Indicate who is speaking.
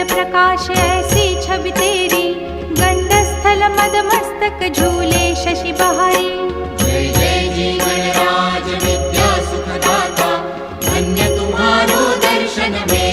Speaker 1: प्रकाश ऐसी छवि तेरी, गंडस्थल मद मस्तक झूले शशि बहारी।
Speaker 2: जय जय जी गणराज विद्या सुखदाता, धन्य तुम्हारो दर्शन में